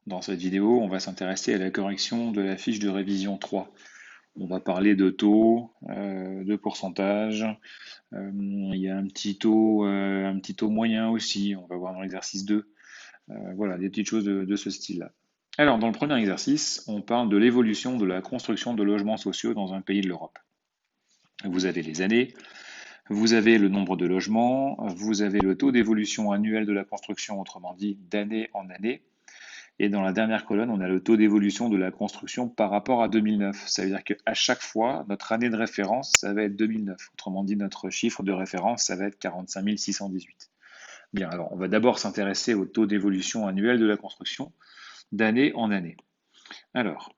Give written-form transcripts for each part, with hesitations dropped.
Dans cette vidéo, on va s'intéresser à la correction de la fiche de révision 3. On va parler de taux, de pourcentage. Il y a un petit taux moyen aussi. On va voir dans l'exercice 2. Voilà, des petites choses de ce style-là. Alors, dans le premier exercice, on parle de l'évolution de la construction de logements sociaux dans un pays de l'Europe. Vous avez les années, vous avez le nombre de logements, vous avez le taux d'évolution annuel de la construction, autrement dit d'année en année. Et dans la dernière colonne, on a le taux d'évolution de la construction par rapport à 2009. Ça veut dire qu'à chaque fois, notre année de référence, ça va être 2009. Autrement dit, notre chiffre de référence, ça va être 45 618. Bien, alors on va d'abord s'intéresser au taux d'évolution annuel de la construction d'année en année. Alors,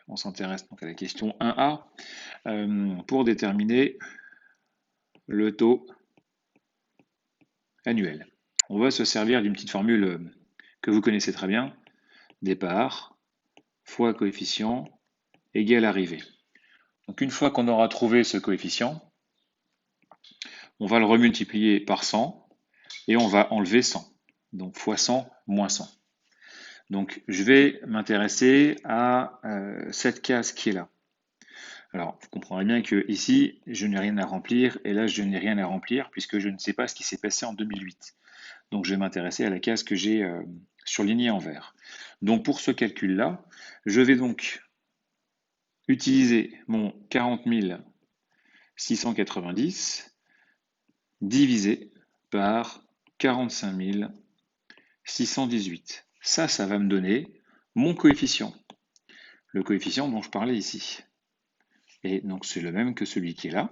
on s'intéresse donc à la question 1A pour déterminer le taux annuel. On va se servir d'une petite formule que vous connaissez très bien, départ fois coefficient égale arrivée. Donc une fois qu'on aura trouvé ce coefficient, on va le remultiplier par 100 et on va enlever 100. Donc fois 100 moins 100. Donc je vais m'intéresser à cette case qui est là. Alors vous comprendrez bien que ici je n'ai rien à remplir et là je n'ai rien à remplir puisque je ne sais pas ce qui s'est passé en 2008. Donc je vais m'intéresser à la case que j'ai surlignée en vert. Donc pour ce calcul-là, je vais donc utiliser mon 40 690 divisé par 45 618. Ça va me donner mon coefficient, le coefficient dont je parlais ici. Et donc c'est le même que celui qui est là.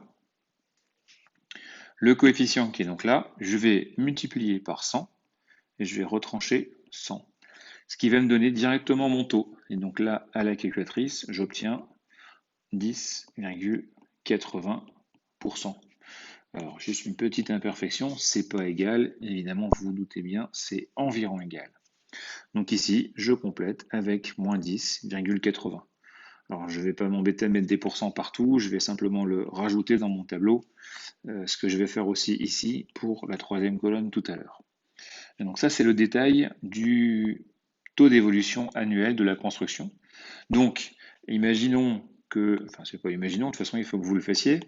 Le coefficient qui est donc là, je vais multiplier par 100 et je vais retrancher 100. Ce qui va me donner directement mon taux. Et donc là, à la calculatrice, j'obtiens 10,80%. Alors, juste une petite imperfection, c'est pas égal, évidemment, vous vous doutez bien, c'est environ égal. Donc ici, je complète avec moins 10,80. Alors, je ne vais pas m'embêter à mettre des pourcents partout, je vais simplement le rajouter dans mon tableau, ce que je vais faire aussi ici pour la troisième colonne tout à l'heure. Et donc ça, c'est le détail du taux d'évolution annuel de la construction. Donc, imaginons que, enfin, c'est pas imaginons, de toute façon, il faut que vous le fassiez.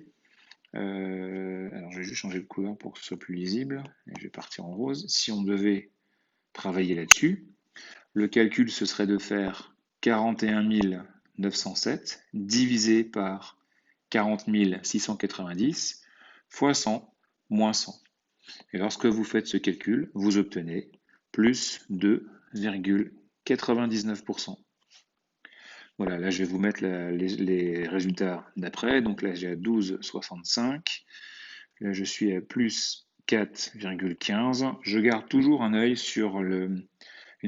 Alors, je vais juste changer de couleur pour que ce soit plus lisible. Et je vais partir en rose. Si on devait travailler là-dessus, le calcul, ce serait de faire 41 907 divisé par 40 690 fois 100 moins 100. Et lorsque vous faites ce calcul, vous obtenez plus 2,99%. Voilà, là je vais vous mettre les résultats d'après. Donc là j'ai à 12,65. Là je suis à plus 4,15. Je garde toujours un œil sur une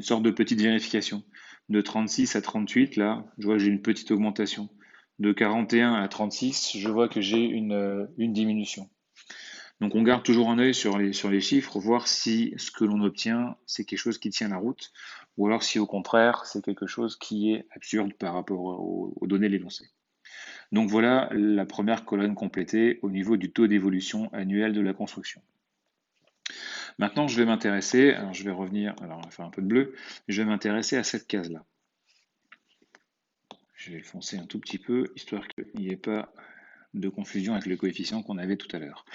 sorte de petite vérification. De 36 à 38, là, je vois que j'ai une petite augmentation. De 41 à 36, je vois que j'ai une diminution. Donc on garde toujours un œil sur les chiffres, voir si ce que l'on obtient, c'est quelque chose qui tient la route, ou alors si au contraire, c'est quelque chose qui est absurde par rapport aux données l'énoncées. Donc voilà la première colonne complétée au niveau du taux d'évolution annuel de la construction. Maintenant, je vais m'intéresser, alors je vais revenir, alors on va faire un peu de bleu, je vais m'intéresser à cette case-là. Je vais le foncer un tout petit peu, histoire qu'il n'y ait pas de confusion avec le coefficient qu'on avait tout à l'heure.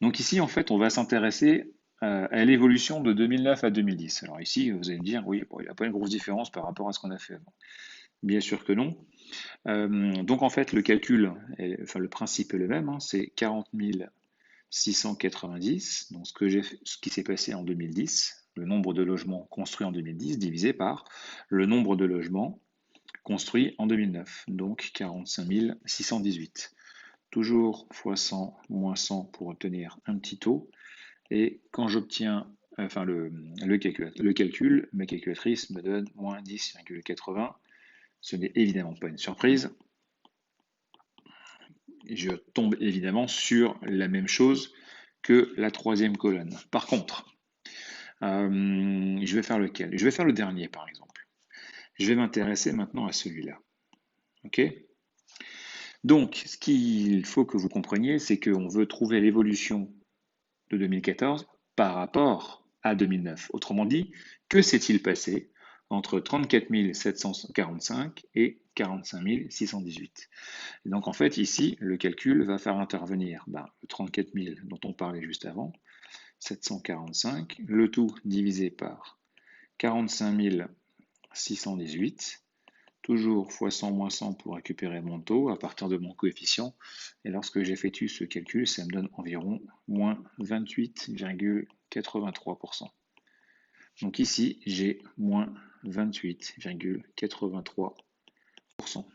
Donc ici, en fait, on va s'intéresser à l'évolution de 2009 à 2010. Alors ici, vous allez me dire, oui, bon, il n'y a pas une grosse différence par rapport à ce qu'on a fait avant. Bien sûr que non. Donc en fait, le calcul, enfin le principe est le même, hein, c'est 40 690, donc ce qui s'est passé en 2010, le nombre de logements construits en 2010 divisé par le nombre de logements construits en 2009, donc 45 618. Toujours fois 100 moins 100 pour obtenir un petit taux. Et quand j'obtiens enfin le calcul, ma calculatrice me donne moins 10,80. Ce n'est évidemment pas une surprise. Je tombe évidemment sur la même chose que la troisième colonne. Par contre, je vais faire lequel? Je vais faire le dernier par exemple. Je vais m'intéresser maintenant à celui-là. Ok? Donc, ce qu'il faut que vous compreniez, c'est qu'on veut trouver l'évolution de 2014 par rapport à 2009. Autrement dit, que s'est-il passé entre 34 745 et 45 618. Et donc en fait ici, le calcul va faire intervenir le 34 000 dont on parlait juste avant, 745, le tout divisé par 45 618, toujours fois 100 moins 100 pour récupérer mon taux à partir de mon coefficient. Et lorsque j'effectue ce calcul, ça me donne environ moins 28,83%. Donc ici, j'ai moins 28,83%.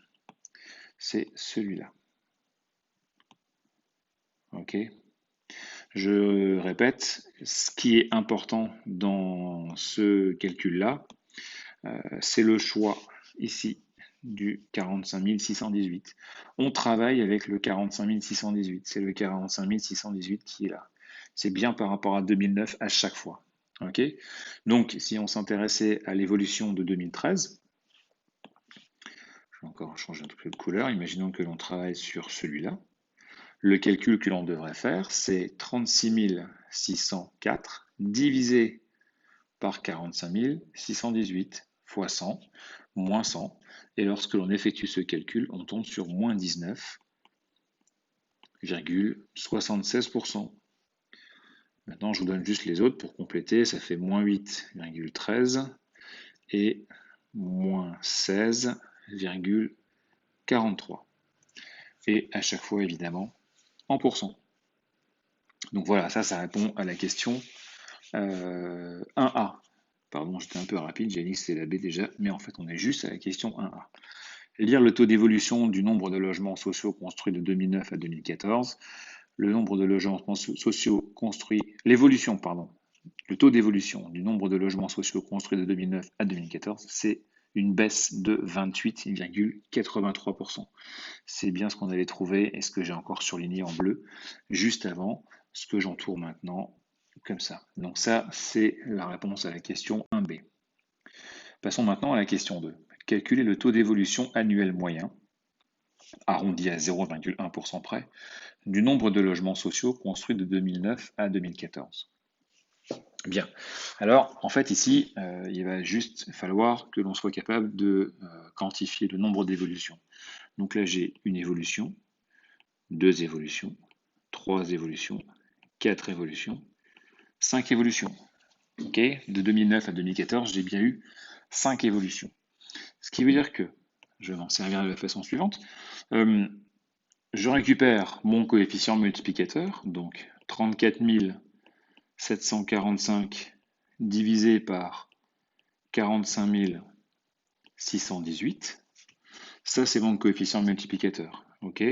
C'est celui-là. Ok. Je répète, ce qui est important dans ce calcul-là, c'est le choix ici du 45 618. On travaille avec le 45 618. C'est le 45 618 qui est là. C'est bien par rapport à 2009 à chaque fois. Ok. Donc, si on s'intéressait à l'évolution de 2013, je vais encore changer un peu de couleur. Imaginons que l'on travaille sur celui-là. Le calcul que l'on devrait faire, c'est 36 604 divisé par 45 618 fois 100, moins 100. Et lorsque l'on effectue ce calcul, on tombe sur moins 19,76%. Maintenant, je vous donne juste les autres pour compléter. Ça fait moins 8,13 et moins 16,43. Et à chaque fois, évidemment, en pourcent. Donc voilà, ça répond à la question 1A. Pardon, j'étais un peu rapide, j'ai dit que c'était la B déjà, mais en fait on est juste à la question 1A. Lire le taux d'évolution du nombre de logements sociaux construits de 2009 à 2014. Le nombre de logements sociaux construits, l'évolution, pardon, le taux d'évolution du nombre de logements sociaux construits de 2009 à 2014, c'est une baisse de 28,83%. C'est bien ce qu'on avait trouvé et ce que j'ai encore surligné en bleu juste avant, ce que j'entoure maintenant comme ça. Donc ça, c'est la réponse à la question 1B. Passons maintenant à la question 2. Calculer le taux d'évolution annuel moyen, arrondi à 0,1% près, du nombre de logements sociaux construits de 2009 à 2014. Bien. Alors, en fait, ici, il va juste falloir que l'on soit capable de quantifier le nombre d'évolutions. Donc là, j'ai une évolution, 2 évolutions, 3 évolutions, 4 évolutions, 5 évolutions. Ok, de 2009 à 2014, j'ai bien eu 5 évolutions. Ce qui veut dire que, je vais m'en servir de la façon suivante, je récupère mon coefficient multiplicateur, donc 34 745 divisé par 45 618. Ça, c'est mon coefficient multiplicateur. Ok,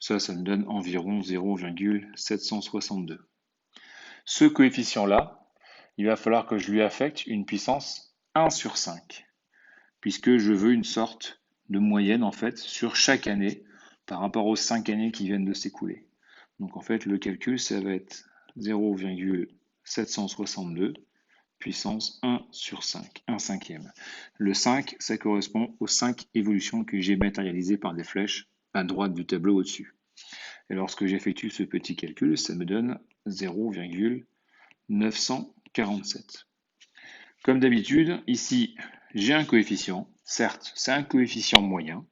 ça me donne environ 0,762. Ce coefficient-là, il va falloir que je lui affecte une puissance 1 sur 5, puisque je veux une sorte de moyenne en fait sur chaque année par rapport aux 5 années qui viennent de s'écouler. Donc en fait, le calcul, ça va être 0,762 puissance 1 sur 5, 1 cinquième. Le 5, ça correspond aux 5 évolutions que j'ai matérialisées par des flèches à droite du tableau au-dessus. Et lorsque j'effectue ce petit calcul, ça me donne 0,947. Comme d'habitude, ici, j'ai un coefficient. Certes, c'est un coefficient moyen,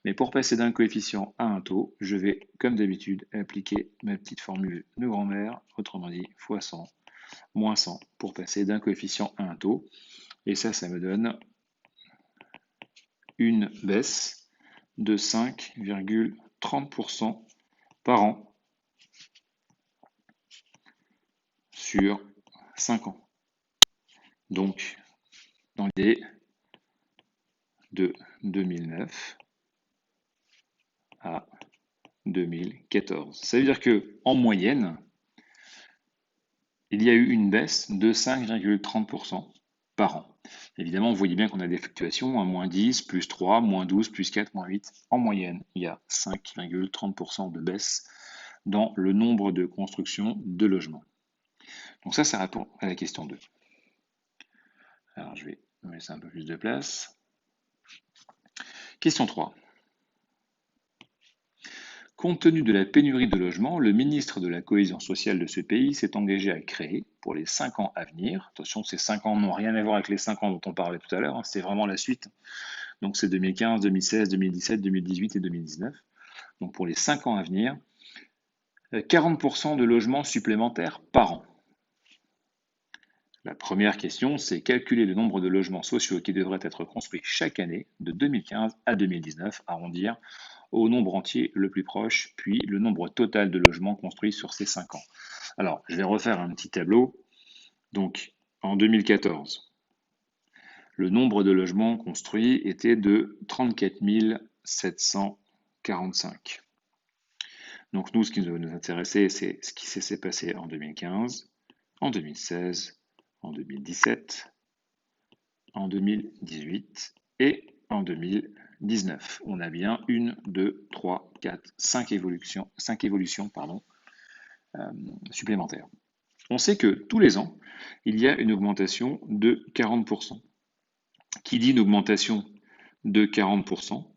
mais pour passer d'un coefficient à un taux, je vais, comme d'habitude, appliquer ma petite formule de grand-mère, autrement dit, fois 100, moins 100, pour passer d'un coefficient à un taux. Et ça me donne une baisse de 5,30% par an sur 5 ans. Donc, dans l'idée de 2009 à 2014. Ça veut dire que en moyenne, il y a eu une baisse de 5,30% par an. Évidemment, vous voyez bien qu'on a des fluctuations, à moins 10, plus 3, moins 12, plus 4, moins 8. En moyenne, il y a 5,30% de baisse dans le nombre de constructions de logements. Donc ça répond à la question 2. Alors, je vais me laisser un peu plus de place. Question 3. Compte tenu de la pénurie de logements, le ministre de la Cohésion sociale de ce pays s'est engagé à créer, pour les 5 ans à venir, attention, ces 5 ans n'ont rien à voir avec les 5 ans dont on parlait tout à l'heure, c'est vraiment la suite, donc c'est 2015, 2016, 2017, 2018 et 2019. Donc pour les 5 ans à venir, 40% de logements supplémentaires par an. La première question, c'est calculer le nombre de logements sociaux qui devraient être construits chaque année de 2015 à 2019, arrondir au nombre entier le plus proche, puis le nombre total de logements construits sur ces 5 ans. Alors, je vais refaire un petit tableau. Donc, en 2014, le nombre de logements construits était de 34 745. Donc nous, ce qui va nous intéresser, c'est ce qui s'est passé en 2015, en 2016, en 2017, en 2018 et en 2019. On a bien 1, 2, 3, 4, 5 évolutions, supplémentaires. On sait que tous les ans, il y a une augmentation de 40%. Qui dit une augmentation de 40%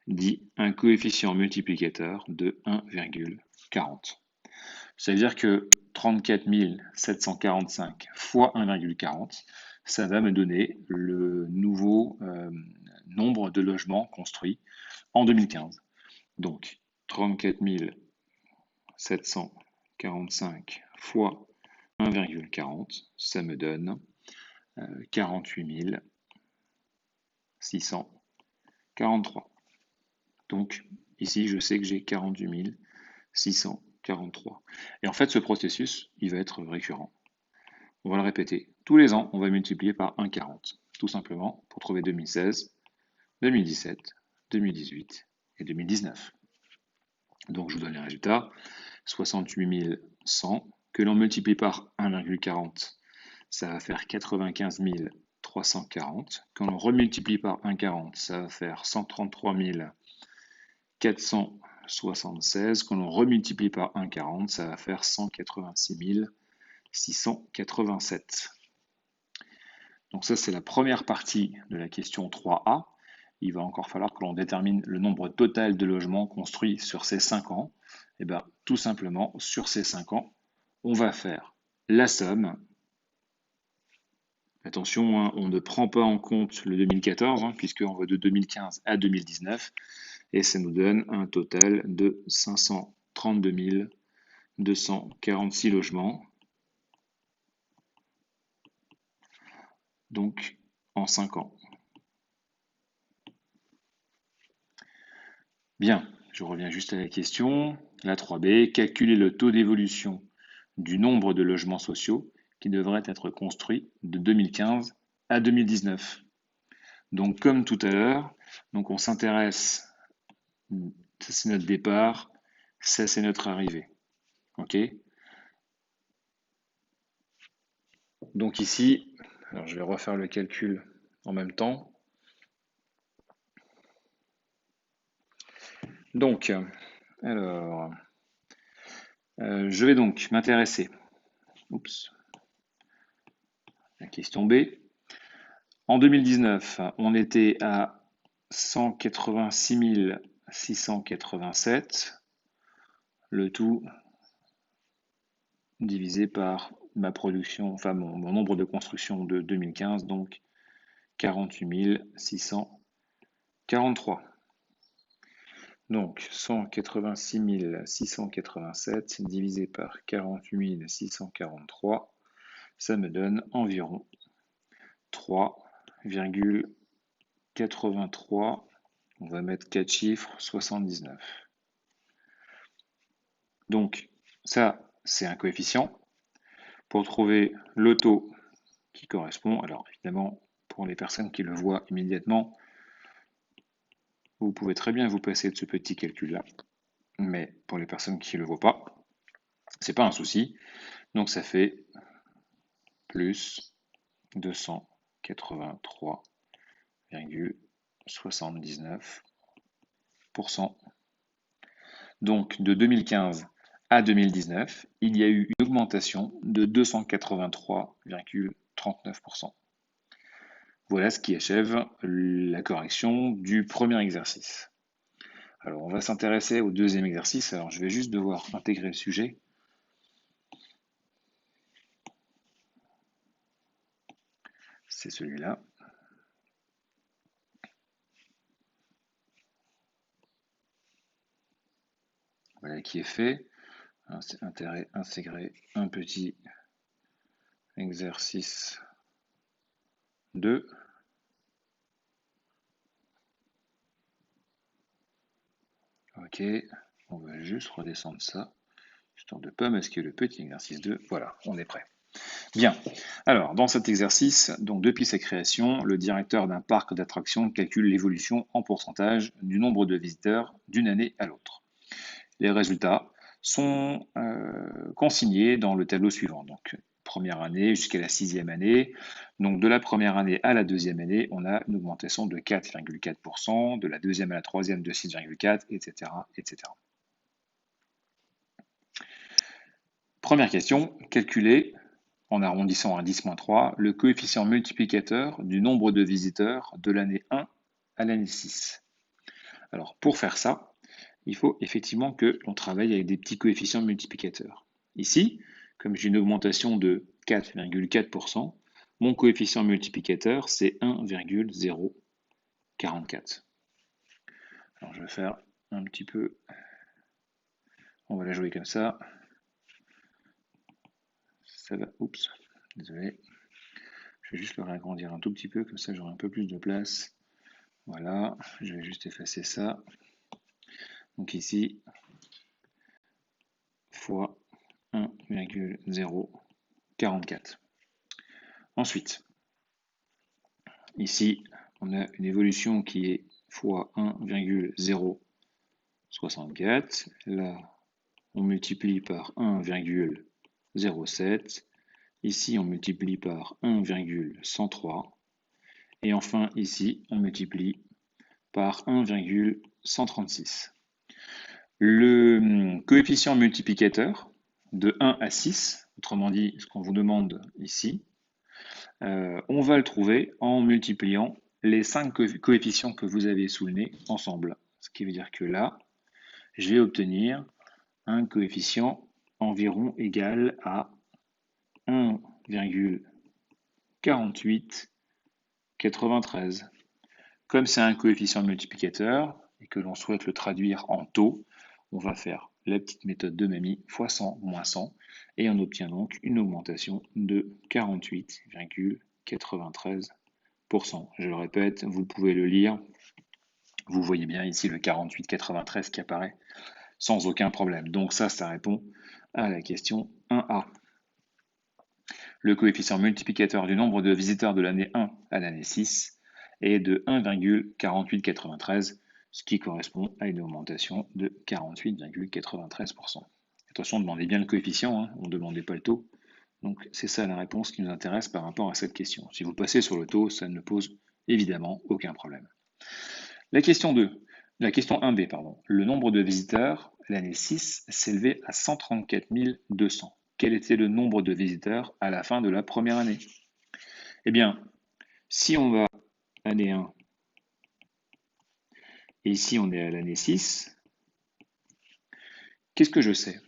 dit un coefficient multiplicateur de 1,40. Ça veut dire que 34 745 fois 1,40, ça va me donner le nouveau nombre de logements construits en 2015. Donc 34 745 fois 1,40, ça me donne 48 643. Donc ici, je sais que j'ai 48 643. Et en fait, ce processus, il va être récurrent. On va le répéter. Tous les ans, on va multiplier par 1,40, tout simplement, pour trouver 2016, 2017, 2018 et 2019. Donc je vous donne les résultats. 68 100, que l'on multiplie par 1,40, ça va faire 95 340. Quand on remultiplie par 1,40, ça va faire 133 476. Quand on remultiplie par 1,40, ça va faire 186 687. Donc ça, c'est la première partie de la question 3A. Il va encore falloir que l'on détermine le nombre total de logements construits sur ces 5 ans. Et bien, tout simplement, sur ces 5 ans, on va faire la somme. Attention, hein, on ne prend pas en compte le 2014, puisqu'on va de 2015 à 2019, et ça nous donne un total de 532 246 logements. Donc, en 5 ans. Bien, je reviens juste à la question. La 3B, calculer le taux d'évolution du nombre de logements sociaux qui devraient être construits de 2015 à 2019. Donc, comme tout à l'heure, on s'intéresse, ça c'est notre départ, ça c'est notre arrivée. OK? Donc ici, alors je vais refaire le calcul en même temps. Donc, alors, je vais donc m'intéresser. Oups. La question B. En 2019, on était à 186 687, le tout divisé par ma production, enfin mon nombre de construction de 2015, donc 48 643. Donc 186 687 divisé par 48 643, ça me donne environ 3,83, on va mettre 4 chiffres, 79. Donc ça, c'est un coefficient. Pour trouver le taux qui correspond, alors évidemment, pour les personnes qui le voient immédiatement, vous pouvez très bien vous passer de ce petit calcul-là. Mais pour les personnes qui ne le voient pas, c'est pas un souci. Donc ça fait plus 283,79%. Donc de 2015 à 2019, il y a eu une augmentation de 283,39%. Voilà ce qui achève la correction du premier exercice. Alors, on va s'intéresser au deuxième exercice. Alors, je vais juste devoir intégrer le sujet. C'est celui-là. Voilà qui est fait. Intégrer un petit exercice 2. Ok, on va juste redescendre ça, histoire de ne pas masquer le petit exercice 2. Voilà, on est prêt. Bien, alors dans cet exercice, donc depuis sa création, le directeur d'un parc d'attractions calcule l'évolution en pourcentage du nombre de visiteurs d'une année à l'autre. Les résultats sont consignés dans le tableau suivant. Donc, première année jusqu'à la 6e année. Donc, de la première année à la deuxième année, on a une augmentation de 4,4%, de la deuxième à la troisième de 6,4%, etc., etc. Première question, calculer, en arrondissant à 10-3, le coefficient multiplicateur du nombre de visiteurs de l'année 1 à l'année 6. Alors, pour faire ça, il faut effectivement que l'on travaille avec des petits coefficients multiplicateurs. Ici, comme j'ai une augmentation de 4,4%, mon coefficient multiplicateur, c'est 1,044. Alors, je vais faire un petit peu... On va la jouer comme ça. Ça va... Oups, désolé. Je vais juste le réagrandir un tout petit peu, comme ça j'aurai un peu plus de place. Voilà, je vais juste effacer ça. Donc ici, fois 1,044. Ensuite, ici, on a une évolution qui est fois 1,064. Là, on multiplie par 1,07. Ici, on multiplie par 1,103. Et enfin, ici, on multiplie par 1,136. Le coefficient multiplicateur de 1 à 6, autrement dit, ce qu'on vous demande ici, on va le trouver en multipliant les 5 coefficients que vous avez sous le nez ensemble. Ce qui veut dire que là, je vais obtenir un coefficient environ égal à 1,4893. Comme c'est un coefficient multiplicateur et que l'on souhaite le traduire en taux, on va faire la petite méthode de Mamie, fois 100 moins 100, et on obtient donc une augmentation de 48,93%. Je le répète, vous pouvez le lire. Vous voyez bien ici le 48,93 qui apparaît sans aucun problème. Donc ça répond à la question 1A. Le coefficient multiplicateur du nombre de visiteurs de l'année 1 à l'année 6 est de 1,4893, ce qui correspond à une augmentation de 48,93%. Attention, demandez bien le coefficient, on ne demandait pas le taux. Donc c'est ça la réponse qui nous intéresse par rapport à cette question. Si vous passez sur le taux, ça ne pose évidemment aucun problème. La question 1B, pardon. Le nombre de visiteurs l'année 6 s'élevait à 134 200. Quel était le nombre de visiteurs à la fin de la première année? Eh bien, si on va à l'année 1 et ici on est à l'année 6, qu'est-ce que je sais?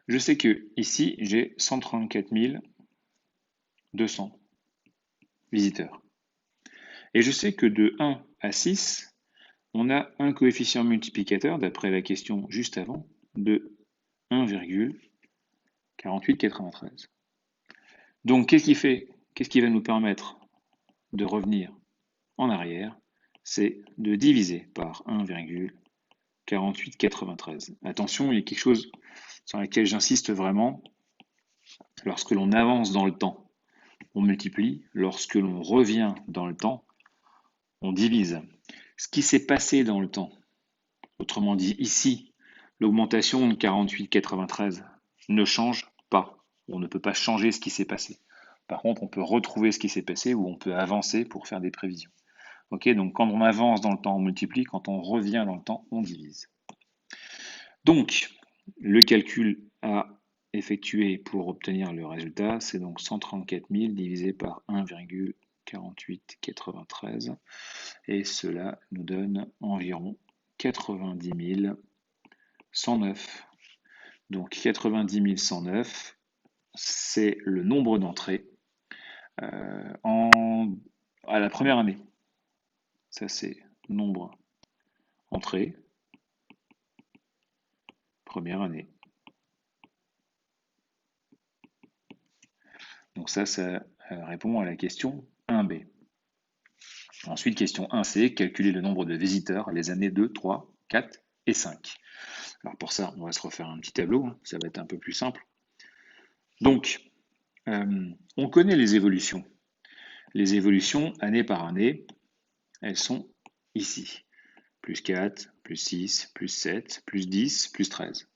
Je sais que ici j'ai 134 200 visiteurs. Et je sais que de 1 à 6, on a un coefficient multiplicateur, d'après la question juste avant, de 1,4893. Donc qu'est-ce qui va nous permettre de revenir en arrière? C'est de diviser par 1,4893. Attention, il y a quelque chose sur laquelle j'insiste vraiment. Lorsque l'on avance dans le temps, on multiplie. Lorsque l'on revient dans le temps, on divise. Ce qui s'est passé dans le temps, autrement dit ici, l'augmentation de 48,93 ne change pas. On ne peut pas changer ce qui s'est passé. Par contre, on peut retrouver ce qui s'est passé ou on peut avancer pour faire des prévisions. Ok, donc quand on avance dans le temps, on multiplie. Quand on revient dans le temps, on divise. Donc, le calcul à effectuer pour obtenir le résultat, c'est donc 134 000 divisé par 1,4893 et cela nous donne environ 90 109. Donc 90 109, c'est le nombre d'entrées à la première année. Ça, c'est nombre entrées, première année. Donc ça répond à la question 1B. Ensuite, question 1C, calculer le nombre de visiteurs les années 2, 3, 4 et 5. Alors pour ça, on va se refaire un petit tableau, hein, ça va être un peu plus simple. Donc, on connaît les évolutions. Les évolutions, année par année, elles sont ici. Plus 4, plus 6, plus 7, plus 10, plus 13.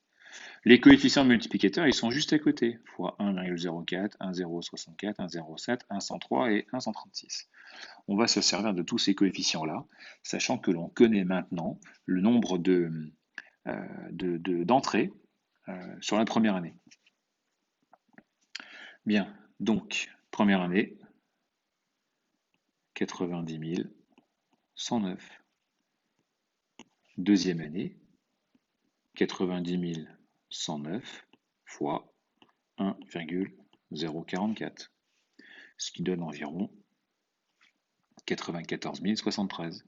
Les coefficients multiplicateurs, ils sont juste à côté, fois 1,04, 1,064, 1,07, 1,103 et 1,136. On va se servir de tous ces coefficients-là, sachant que l'on connaît maintenant le nombre d'entrées sur la première année. Bien, donc, première année, 90 109. Deuxième année, 90 109 fois 1,044, ce qui donne environ 94 073.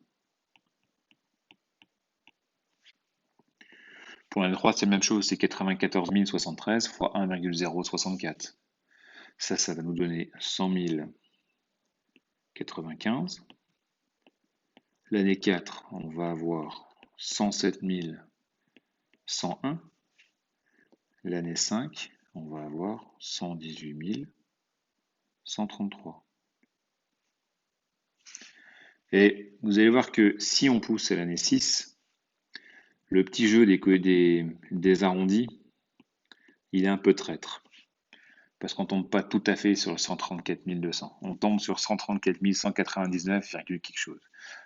Pour l'année 3, c'est la même chose, c'est 94 073 fois 1,064. Ça va nous donner 100 095. L'année 4, on va avoir 107 101. L'année 5, on va avoir 118 133. Et vous allez voir que si on pousse à l'année 6, le petit jeu des arrondis, il est un peu traître. Parce qu'on ne tombe pas tout à fait sur 134 200. On tombe sur 134 199, quelque chose.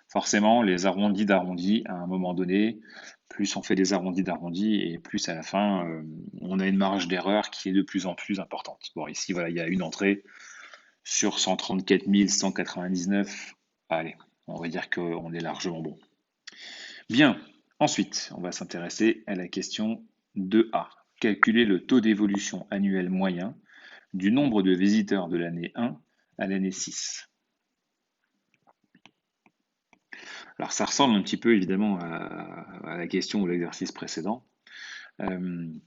Forcément, les arrondis d'arrondis, à un moment donné, plus on fait des arrondis d'arrondis, et plus à la fin, on a une marge d'erreur qui est de plus en plus importante. Bon, ici, voilà, il y a une entrée sur 134 199. Allez, on va dire qu'on est largement bon. Bien, ensuite, on va s'intéresser à la question 2A. Calculer le taux d'évolution annuel moyen du nombre de visiteurs de l'année 1 à l'année 6. Alors ça ressemble un petit peu évidemment à la question ou l'exercice précédent.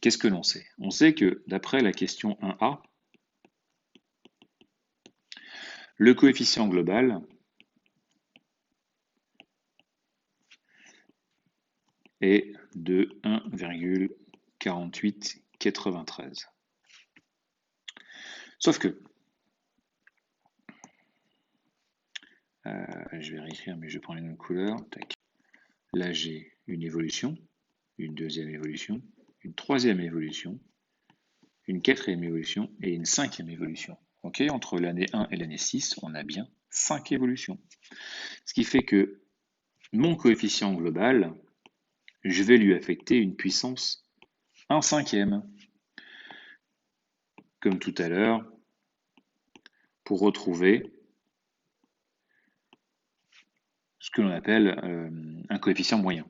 Qu'est-ce que l'on sait? On sait que d'après la question 1A, le coefficient global est de 1,4893. Sauf que, je vais réécrire, mais je prends les mêmes couleurs. Tac. Là, j'ai une évolution, une deuxième évolution, une troisième évolution, une quatrième évolution et une cinquième évolution. Okay, entre l'année 1 et l'année 6, on a bien 5 évolutions. Ce qui fait que mon coefficient global, je vais lui affecter une puissance 1/5. Comme tout à l'heure, pour retrouver ce que l'on appelle un coefficient moyen.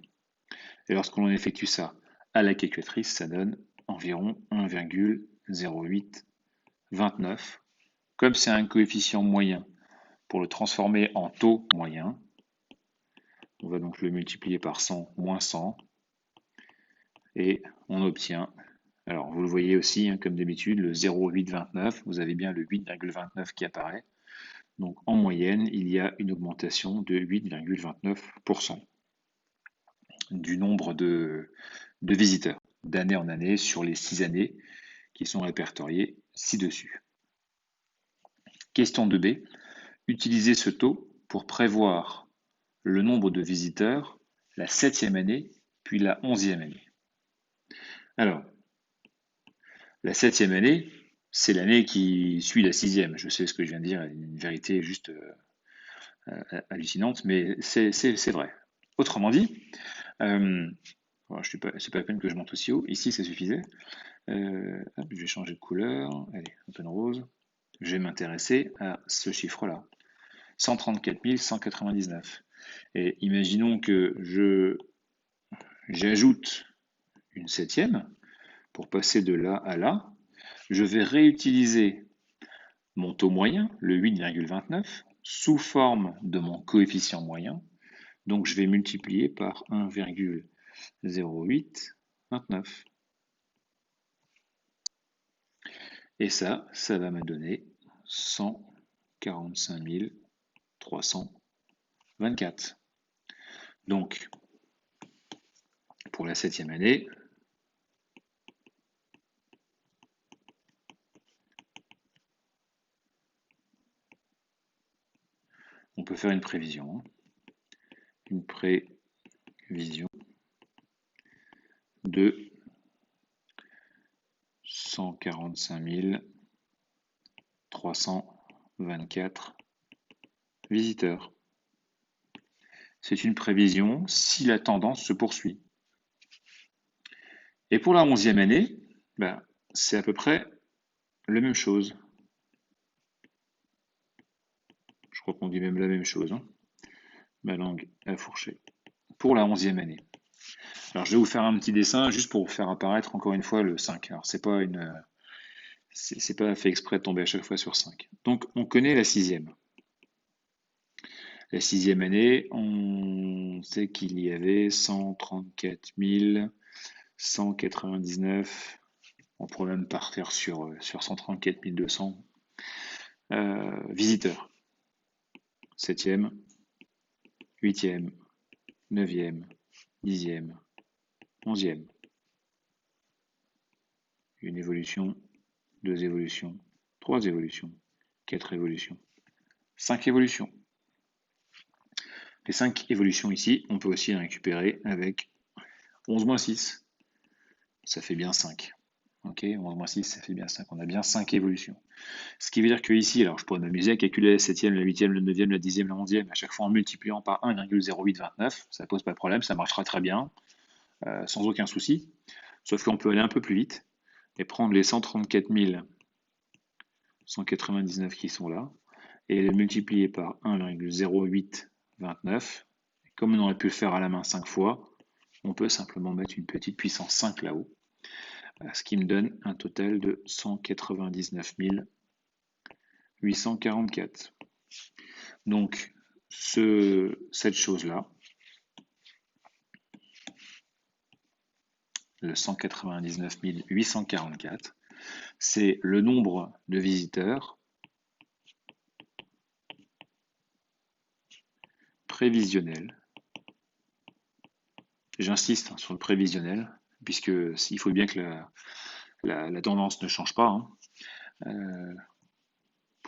Et lorsque l'on effectue ça à la calculatrice, ça donne environ 1,0829. Comme c'est un coefficient moyen, pour le transformer en taux moyen, on va donc le multiplier par 100 moins 100, et on obtient, alors vous le voyez aussi, hein, comme d'habitude, le 0,829, vous avez bien le 8,29 qui apparaît. Donc en moyenne, il y a une augmentation de 8,29% du nombre de visiteurs d'année en année sur les 6 années qui sont répertoriées ci-dessus. Question 2B. Utilisez ce taux pour prévoir le nombre de visiteurs la 7e année puis la 11e année. Alors, la 7e année, c'est l'année qui suit la 6e. Je sais ce que je viens de dire, une vérité juste hallucinante, mais c'est vrai. Autrement dit, c'est pas la peine que je monte aussi haut. Ici, ça suffisait. Hop, je vais changer de couleur. Allez, open rose. Je vais m'intéresser à ce chiffre-là. 134 199. Et imaginons que je j'ajoute une septième pour passer de là à là. Je vais réutiliser mon taux moyen, le 8,29, sous forme de mon coefficient moyen. Donc je vais multiplier par 1,0829. Et ça va me donner 145 324. Donc, pour la 7e année, on peut faire une prévision. Une prévision de 145 324 visiteurs. C'est une prévision si la tendance se poursuit. Et pour la 11e année, c'est à peu près la même chose. Je crois qu'on dit même la même chose. Ma langue a fourché. Pour la 11e année. Alors je vais vous faire un petit dessin juste pour vous faire apparaître encore une fois le 5. Alors c'est pas fait exprès de tomber à chaque fois sur 5. Donc on connaît la 6e. La 6e année, on sait qu'il y avait 134 199. On pourrait même partir sur 134 200 visiteurs. 7e, 8e, 9e, 10e, 11e. Une évolution, 2 évolutions, 3 évolutions, 4 évolutions, 5 évolutions. Les 5 évolutions ici, on peut aussi les récupérer avec 11 moins 6. Ça fait bien 5. Ok, 11 moins 6, ça fait bien 5. On a bien 5 évolutions. Ce qui veut dire que ici, alors je pourrais m'amuser à calculer la 7e, la 8e, la 9e, la 10e, la 11e, à chaque fois en multipliant par 1,0829. Ça pose pas de problème, ça marchera très bien, sans aucun souci. Sauf qu'on peut aller un peu plus vite et prendre les 134 199 qui sont là et les multiplier par 1,0829. Comme on aurait pu le faire à la main 5 fois, on peut simplement mettre une petite puissance 5 là-haut, ce qui me donne un total de 199 844. Donc, cette chose-là, le 199 844, c'est le nombre de visiteurs prévisionnels. J'insiste sur le prévisionnel, puisqu'il faut bien que la tendance ne change pas.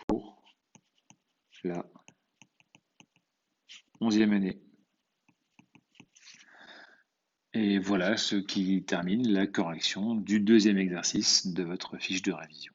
Pour la 11e année. Et voilà ce qui termine la correction du deuxième exercice de votre fiche de révision.